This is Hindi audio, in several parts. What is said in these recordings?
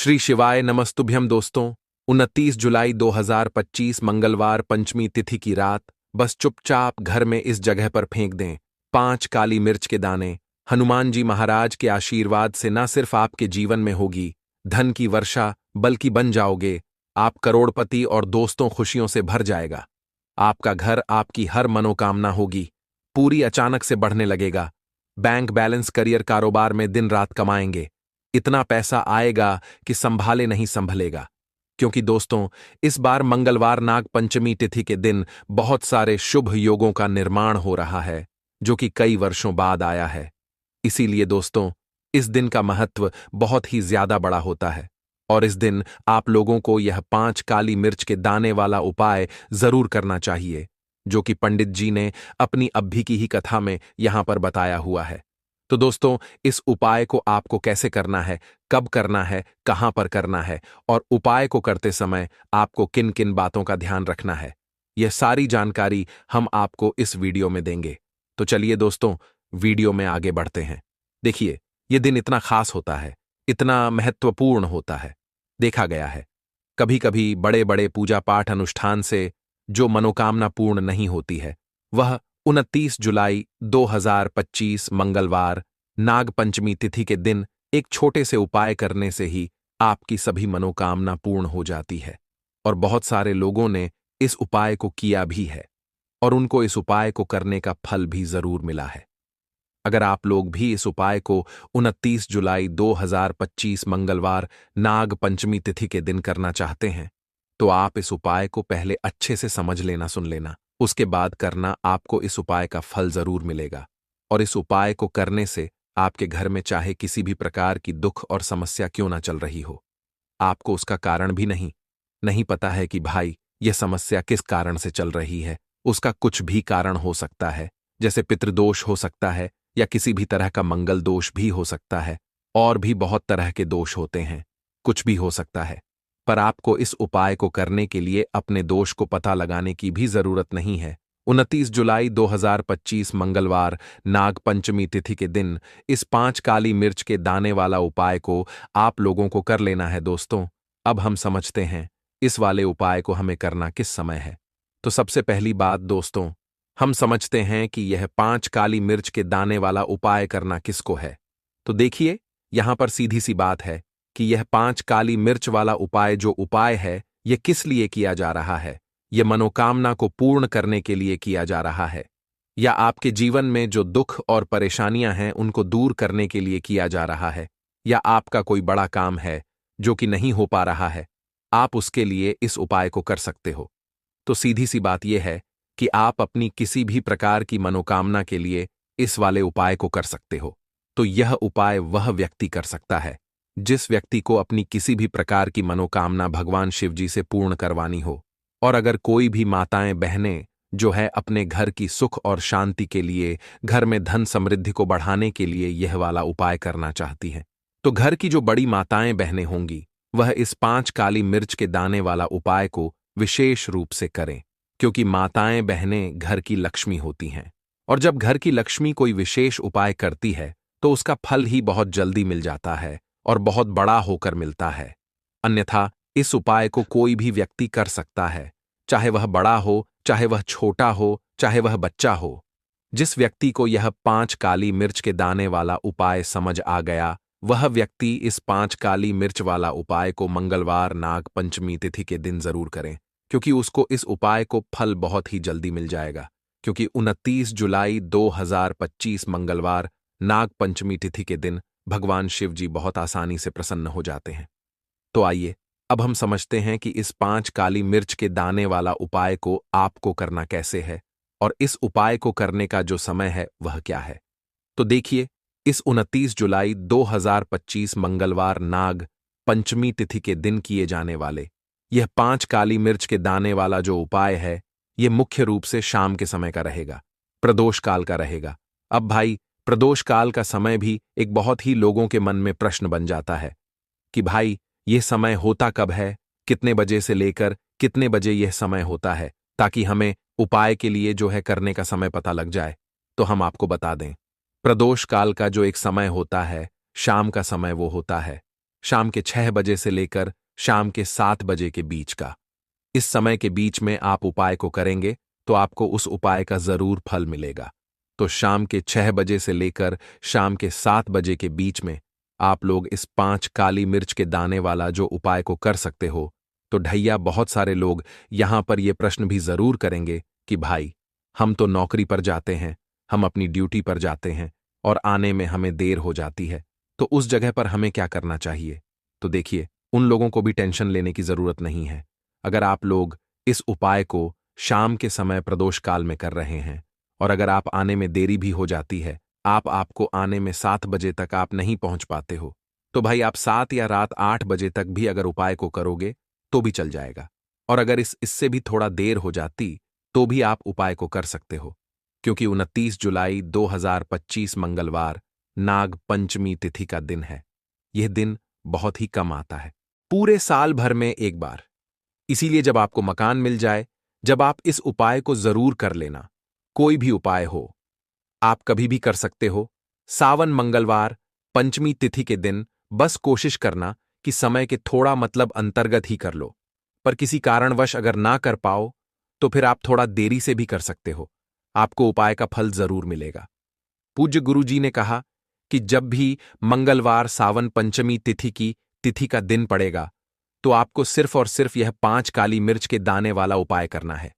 श्री शिवाय नमस्तुभ्यम दोस्तों। 29 जुलाई 2025 मंगलवार पंचमी तिथि की रात बस चुपचाप घर में इस जगह पर फेंक दें 5 काली मिर्च के दाने। हनुमान जी महाराज के आशीर्वाद से न सिर्फ आपके जीवन में होगी धन की वर्षा, बल्कि बन जाओगे आप करोड़पति और दोस्तों खुशियों से भर जाएगा। आपका घर, आपकी हर मनोकामना होगी पूरी, अचानक से बढ़ने लगेगा। बैंक बैलेंस, करियर, कारोबार में दिन रात कमाएंगे। इतना पैसा आएगा कि संभाले नहीं संभलेगा। क्योंकि दोस्तों, इस बार मंगलवार नाग पंचमी तिथि के दिन बहुत सारे शुभ योगों का निर्माण हो रहा है, जो कि कई वर्षों बाद आया है। इसीलिए दोस्तों, इस दिन का महत्व बहुत ही ज्यादा बड़ा होता है और इस दिन आप लोगों को यह 5 काली मिर्च के दाने वाला उपाय जरूर करना चाहिए, जो कि पंडित जी ने अपनी अभी की ही कथा में यहां पर बताया हुआ है। तो दोस्तों, इस उपाय को आपको कैसे करना है, कब करना है, कहां पर करना है और उपाय को करते समय आपको किन किन बातों का ध्यान रखना है, यह सारी जानकारी हम आपको इस वीडियो में देंगे। तो चलिए दोस्तों, वीडियो में आगे बढ़ते हैं। देखिए, यह दिन इतना खास होता है, इतना महत्वपूर्ण होता है। देखा गया है कभी कभी बड़े बड़े पूजा पाठ अनुष्ठान से जो मनोकामना पूर्ण नहीं होती है, वह 29 जुलाई 2025 मंगलवार नाग पंचमी तिथि के दिन एक छोटे से उपाय करने से ही आपकी सभी मनोकामना पूर्ण हो जाती है। और बहुत सारे लोगों ने इस उपाय को किया भी है और उनको इस उपाय को करने का फल भी जरूर मिला है। अगर आप लोग भी इस उपाय को 29 जुलाई 2025 मंगलवार नाग पंचमी तिथि के दिन करना चाहते हैं, तो आप इस उपाय को पहले अच्छे से समझ लेना, सुन लेना, उसके बाद करना। आपको इस उपाय का फल जरूर मिलेगा और इस उपाय को करने से आपके घर में चाहे किसी भी प्रकार की दुख और समस्या क्यों ना चल रही हो, आपको उसका कारण भी नहीं पता है कि भाई यह समस्या किस कारण से चल रही है। उसका कुछ भी कारण हो सकता है, जैसे पितृदोष हो सकता है या किसी भी तरह का मंगल दोष भी हो सकता है, और भी बहुत तरह के दोष होते हैं, कुछ भी हो सकता है। पर आपको इस उपाय को करने के लिए अपने दोष को पता लगाने की भी जरूरत नहीं है। 29 जुलाई 2025 मंगलवार नाग पंचमी तिथि के दिन इस 5 काली मिर्च के दाने वाला उपाय को आप लोगों को कर लेना है। दोस्तों, अब हम समझते हैं इस वाले उपाय को हमें करना किस समय है। तो सबसे पहली बात दोस्तों, हम समझते हैं कि यह 5 काली मिर्च के दाने वाला उपाय करना किसको है। तो देखिए, यहां पर सीधी सी बात है कि यह 5 काली मिर्च वाला उपाय जो उपाय है, यह किस लिए किया जा रहा है। यह मनोकामना को पूर्ण करने के लिए किया जा रहा है, या आपके जीवन में जो दुख और परेशानियां हैं उनको दूर करने के लिए किया जा रहा है, या आपका कोई बड़ा काम है जो कि नहीं हो पा रहा है, आप उसके लिए इस उपाय को कर सकते हो। तो सीधी सी बात यह है कि आप अपनी किसी भी प्रकार की मनोकामना के लिए इस वाले उपाय को कर सकते हो। तो यह उपाय वह व्यक्ति कर सकता है जिस व्यक्ति को अपनी किसी भी प्रकार की मनोकामना भगवान शिव जी से पूर्ण करवानी हो। और अगर कोई भी माताएं बहनें जो है अपने घर की सुख और शांति के लिए, घर में धन समृद्धि को बढ़ाने के लिए यह वाला उपाय करना चाहती हैं, तो घर की जो बड़ी माताएं बहनें होंगी वह इस 5 काली मिर्च के दाने वाला उपाय को विशेष रूप से करें, क्योंकि माताएं बहनें घर की लक्ष्मी होती हैं और जब घर की लक्ष्मी कोई विशेष उपाय करती है तो उसका फल ही बहुत जल्दी मिल जाता है और बहुत बड़ा होकर मिलता है। अन्यथा इस उपाय को कोई भी व्यक्ति कर सकता है, चाहे वह बड़ा हो, चाहे वह छोटा हो, चाहे वह बच्चा हो। जिस व्यक्ति को यह 5 काली मिर्च के दाने वाला उपाय समझ आ गया, वह व्यक्ति इस 5 काली मिर्च वाला उपाय को मंगलवार नाग पंचमी तिथि के दिन जरूर करें, क्योंकि उसको इस उपाय को फल बहुत ही जल्दी मिल जाएगा। क्योंकि 29 जुलाई 2025 मंगलवार नाग पंचमी तिथि के दिन भगवान शिव जी बहुत आसानी से प्रसन्न हो जाते हैं। तो आइए, अब हम समझते हैं कि इस 5 काली मिर्च के दाने वाला उपाय को आपको करना कैसे है और इस उपाय को करने का जो समय है वह क्या है। तो देखिए, इस 29 जुलाई 2025 मंगलवार नाग पंचमी तिथि के दिन किए जाने वाले यह 5 काली मिर्च के दाने वाला जो उपाय है, यह मुख्य रूप से शाम के समय का रहेगा, प्रदोष काल का रहेगा। अब भाई, प्रदोष काल का समय भी एक बहुत ही लोगों के मन में प्रश्न बन जाता है कि भाई यह समय होता कब है, कितने बजे से लेकर कितने बजे यह समय होता है, ताकि हमें उपाय के लिए जो है करने का समय पता लग जाए। तो हम आपको बता दें, प्रदोष काल का जो एक समय होता है, शाम का समय वो होता है शाम के 6 बजे से लेकर शाम के 7 बजे के बीच का। इस समय के बीच में आप उपाय को करेंगे तो आपको उस उपाय का जरूर फल मिलेगा। तो शाम के 6 बजे से लेकर शाम के 7 बजे के बीच में आप लोग इस 5 काली मिर्च के दाने वाला जो उपाय को कर सकते हो। तो ढैया बहुत सारे लोग यहां पर यह प्रश्न भी जरूर करेंगे कि भाई, हम तो नौकरी पर जाते हैं, हम अपनी ड्यूटी पर जाते हैं और आने में हमें देर हो जाती है, तो उस जगह पर हमें क्या करना चाहिए? तो देखिए, उन लोगों को भी टेंशन लेने की जरूरत नहीं है। अगर आप लोग इस उपाय को शाम के समय प्रदोष काल में कर रहे हैं और अगर आप आने में देरी भी हो जाती है, आपको आने में 7 बजे तक आप नहीं पहुंच पाते हो, तो भाई आप 7 या रात 8 बजे तक भी अगर उपाय को करोगे तो भी चल जाएगा। और अगर इससे भी थोड़ा देर हो जाती तो भी आप उपाय को कर सकते हो, क्योंकि 29 जुलाई 2025 मंगलवार नाग पंचमी तिथि का दिन है। यह दिन बहुत ही कम आता है, पूरे साल भर में एक बार। इसीलिए जब आपको मकान मिल जाए, जब आप इस उपाय को जरूर कर लेना। कोई भी उपाय हो, आप कभी भी कर सकते हो। सावन मंगलवार पंचमी तिथि के दिन बस कोशिश करना कि समय के थोड़ा मतलब अंतर्गत ही कर लो। पर किसी कारणवश अगर ना कर पाओ तो फिर आप थोड़ा देरी से भी कर सकते हो, आपको उपाय का फल जरूर मिलेगा। पूज्य गुरुजी ने कहा कि जब भी मंगलवार सावन पंचमी तिथि का दिन पड़ेगा तो आपको सिर्फ और सिर्फ यह 5 काली मिर्च के दाने वाला उपाय करना है।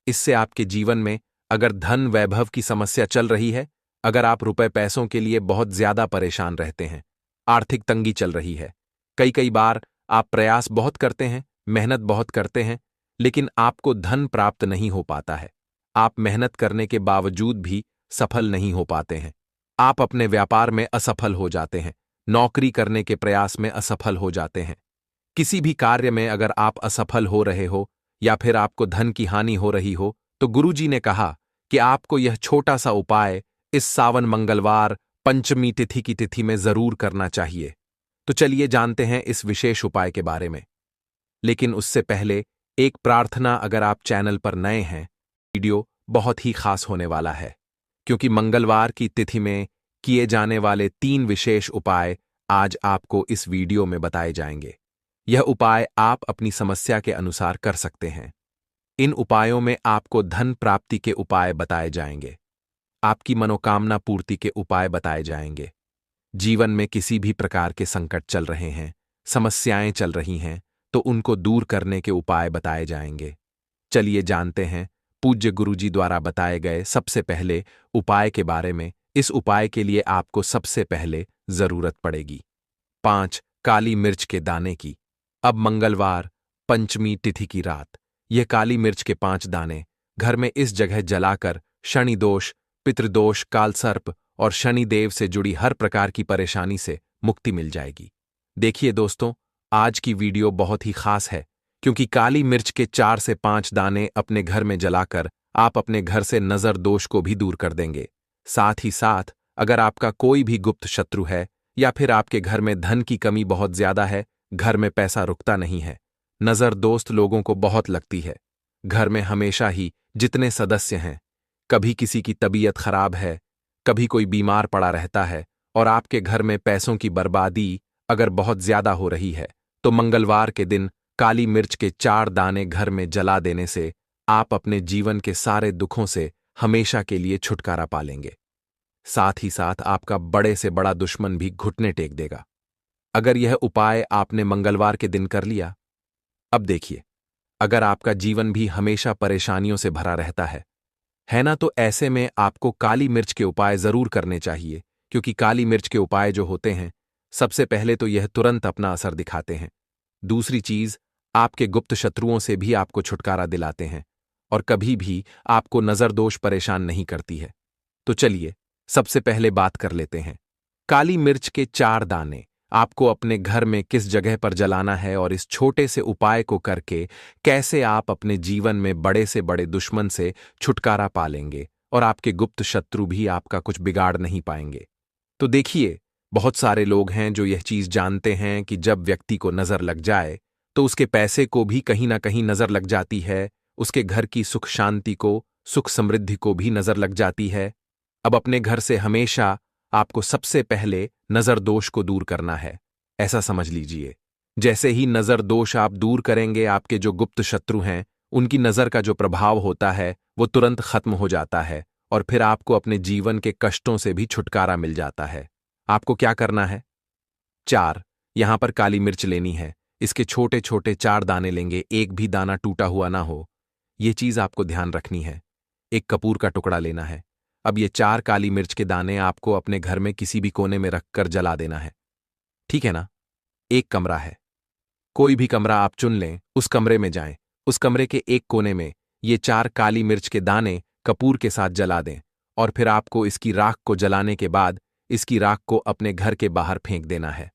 इससे आपके जीवन में अगर धन वैभव की समस्या चल रही है, अगर आप रुपए पैसों के लिए बहुत ज्यादा परेशान रहते हैं, आर्थिक तंगी चल रही है, कई कई बार आप प्रयास बहुत करते हैं, मेहनत बहुत करते हैं, लेकिन आपको धन प्राप्त नहीं हो पाता है, आप मेहनत करने के बावजूद भी सफल नहीं हो पाते हैं, आप अपने व्यापार में असफल हो जाते हैं, नौकरी करने के प्रयास में असफल हो जाते हैं, किसी भी कार्य में अगर आप असफल हो रहे हो या फिर आपको धन की हानि हो रही हो, तो गुरुजी ने कहा कि आपको यह छोटा सा उपाय इस सावन मंगलवार पंचमी तिथि की तिथि में जरूर करना चाहिए। तो चलिए जानते हैं इस विशेष उपाय के बारे में। लेकिन उससे पहले एक प्रार्थना, अगर आप चैनल पर नए हैं, वीडियो बहुत ही खास होने वाला है, क्योंकि मंगलवार की तिथि में किए जाने वाले 3 विशेष उपाय आज आपको इस वीडियो में बताए जाएंगे। यह उपाय आप अपनी समस्या के अनुसार कर सकते हैं। इन उपायों में आपको धन प्राप्ति के उपाय बताए जाएंगे, आपकी मनोकामना पूर्ति के उपाय बताए जाएंगे। जीवन में किसी भी प्रकार के संकट चल रहे हैं, समस्याएं चल रही हैं, तो उनको दूर करने के उपाय बताए जाएंगे। चलिए जानते हैं पूज्य गुरुजी द्वारा बताए गए सबसे पहले उपाय के बारे में। इस उपाय के लिए आपको सबसे पहले जरूरत पड़ेगी 5 काली मिर्च के दाने की। अब मंगलवार पंचमी तिथि की रात यह काली मिर्च के 5 दाने घर में इस जगह जलाकर शनि दोष, पितृदोष, कालसर्प और शनिदेव से जुड़ी हर प्रकार की परेशानी से मुक्ति मिल जाएगी। देखिए दोस्तों, आज की वीडियो बहुत ही खास है, क्योंकि काली मिर्च के 4 से 5 दाने अपने घर में जलाकर आप अपने घर से नजर दोष को भी दूर कर देंगे। साथ ही साथ अगर आपका कोई भी गुप्त शत्रु है या फिर आपके घर में धन की कमी बहुत ज्यादा है, घर में पैसा रुकता नहीं है, नजर दोस्त लोगों को बहुत लगती है, घर में हमेशा ही जितने सदस्य हैं, कभी किसी की तबीयत खराब है, कभी कोई बीमार पड़ा रहता है और आपके घर में पैसों की बर्बादी अगर बहुत ज्यादा हो रही है, तो मंगलवार के दिन काली मिर्च के 4 दाने घर में जला देने से आप अपने जीवन के सारे दुखों से हमेशा के लिए छुटकारा पा लेंगे। साथ ही साथ आपका बड़े से बड़ा दुश्मन भी घुटने टेक देगा। अगर यह उपाय आपने मंगलवार के दिन कर लिया, अब देखिए, अगर आपका जीवन भी हमेशा परेशानियों से भरा रहता है ना, तो ऐसे में आपको काली मिर्च के उपाय जरूर करने चाहिए, क्योंकि काली मिर्च के उपाय जो होते हैं, सबसे पहले तो यह तुरंत अपना असर दिखाते हैं। दूसरी चीज, आपके गुप्त शत्रुओं से भी आपको छुटकारा दिलाते हैं और कभी भी आपको नजर दोष परेशान नहीं करती है। तो चलिए सबसे पहले बात कर लेते हैं काली मिर्च के 4 दाने आपको अपने घर में किस जगह पर जलाना है और इस छोटे से उपाय को करके कैसे आप अपने जीवन में बड़े से बड़े दुश्मन से छुटकारा पा लेंगे और आपके गुप्त शत्रु भी आपका कुछ बिगाड़ नहीं पाएंगे। तो देखिए, बहुत सारे लोग हैं जो यह चीज जानते हैं कि जब व्यक्ति को नजर लग जाए तो उसके पैसे को भी कहीं ना कहीं नजर लग जाती है, उसके घर की सुख शांति को, सुख समृद्धि को भी नजर लग जाती है। अब अपने घर से हमेशा आपको सबसे पहले नजर दोष को दूर करना है। ऐसा समझ लीजिए। जैसे ही नजर दोष आप दूर करेंगे, आपके जो गुप्त शत्रु हैं उनकी नजर का जो प्रभाव होता है वो तुरंत खत्म हो जाता है और फिर आपको अपने जीवन के कष्टों से भी छुटकारा मिल जाता है। आपको क्या करना है? 4, यहां पर काली मिर्च लेनी है। इसके छोटे छोटे 4 दाने लेंगे, एक भी दाना टूटा हुआ ना हो। ये चीज आपको ध्यान रखनी है। एक कपूर का टुकड़ा लेना है। अब ये 4 काली मिर्च के दाने आपको अपने घर में किसी भी कोने में रखकर जला देना है। ठीक है ना? एक कमरा है, कोई भी कमरा आप चुन लें, उस कमरे में जाएं। उस कमरे के एक कोने में ये 4 काली मिर्च के दाने कपूर के साथ जला दें और फिर आपको इसकी राख को जलाने के बाद इसकी राख को अपने घर के बाहर फेंक देना है।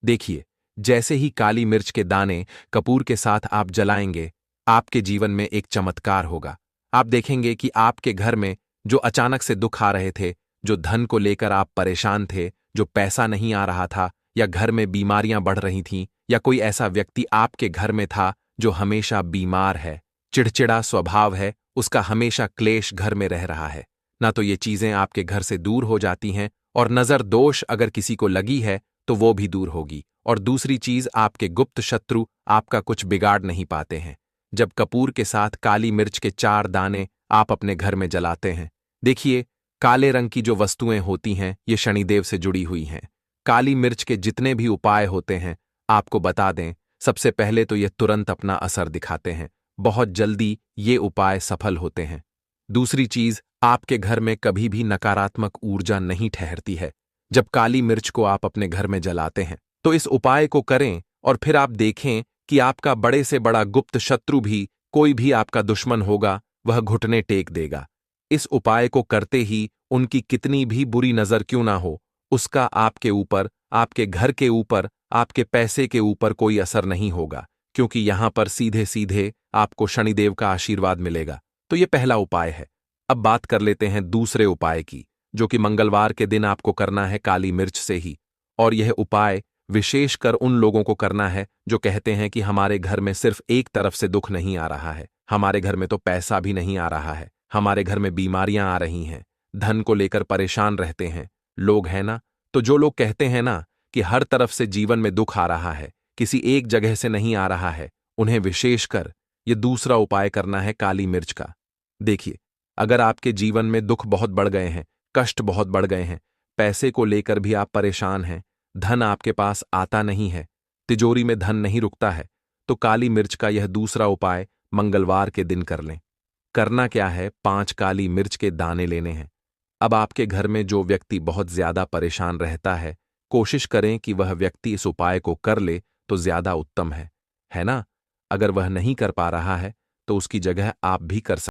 देखिए, जैसे ही काली मिर्च के दाने कपूर के साथ आप जलाएंगे, आपके जीवन में एक चमत्कार होगा। आप देखेंगे कि आपके घर में जो अचानक से दुख आ रहे थे, जो धन को लेकर आप परेशान थे, जो पैसा नहीं आ रहा था, या घर में बीमारियां बढ़ रही थीं, या कोई ऐसा व्यक्ति आपके घर में था जो हमेशा बीमार है, चिड़चिड़ा स्वभाव है, उसका हमेशा क्लेश घर में रह रहा है, ना तो ये चीजें आपके घर से दूर हो जाती हैं और नजर दोष अगर किसी को लगी है तो वो भी दूर होगी। और दूसरी चीज, आपके गुप्त शत्रु आपका कुछ बिगाड़ नहीं पाते हैं। जब कपूर के साथ काली मिर्च के 4 दाने आप अपने घर में जलाते हैं, देखिए, काले रंग की जो वस्तुएं होती हैं ये शनिदेव से जुड़ी हुई हैं। काली मिर्च के जितने भी उपाय होते हैं, आपको बता दें, सबसे पहले तो ये तुरंत अपना असर दिखाते हैं। बहुत जल्दी ये उपाय सफल होते हैं। दूसरी चीज, आपके घर में कभी भी नकारात्मक ऊर्जा नहीं ठहरती है। जब काली मिर्च को आप अपने घर में जलाते हैं तो इस उपाय को करें और फिर आप देखें कि आपका बड़े से बड़ा गुप्त शत्रु भी, कोई भी आपका दुश्मन होगा, वह घुटने टेक देगा। इस उपाय को करते ही उनकी कितनी भी बुरी नजर क्यों ना हो, उसका आपके ऊपर, आपके घर के ऊपर, आपके पैसे के ऊपर कोई असर नहीं होगा, क्योंकि यहां पर सीधे सीधे आपको शनिदेव का आशीर्वाद मिलेगा। तो ये पहला उपाय है। अब बात कर लेते हैं दूसरे उपाय की, जो कि मंगलवार के दिन आपको करना है काली मिर्च से ही। और यह उपाय विशेषकर उन लोगों को करना है जो कहते हैं कि हमारे घर में सिर्फ एक तरफ से दुख नहीं आ रहा है, हमारे घर में तो पैसा भी नहीं आ रहा है, हमारे घर में बीमारियां आ रही हैं, धन को लेकर परेशान रहते हैं लोग, है ना? तो जो लोग कहते हैं ना कि हर तरफ से जीवन में दुख आ रहा है, किसी एक जगह से नहीं आ रहा है, उन्हें विशेषकर ये दूसरा उपाय करना है काली मिर्च का। देखिए, अगर आपके जीवन में दुख बहुत बढ़ गए हैं, कष्ट बहुत बढ़ गए हैं, पैसे को लेकर भी आप परेशान हैं, धन आपके पास आता नहीं है, तिजोरी में धन नहीं रुकता है, तो काली मिर्च का यह दूसरा उपाय मंगलवार के दिन कर लें। करना क्या है? 5 काली मिर्च के दाने लेने हैं। अब आपके घर में जो व्यक्ति बहुत ज्यादा परेशान रहता है, कोशिश करें कि वह व्यक्ति इस उपाय को कर ले तो ज्यादा उत्तम है ना? अगर वह नहीं कर पा रहा है तो उसकी जगह आप भी कर सकते हैं।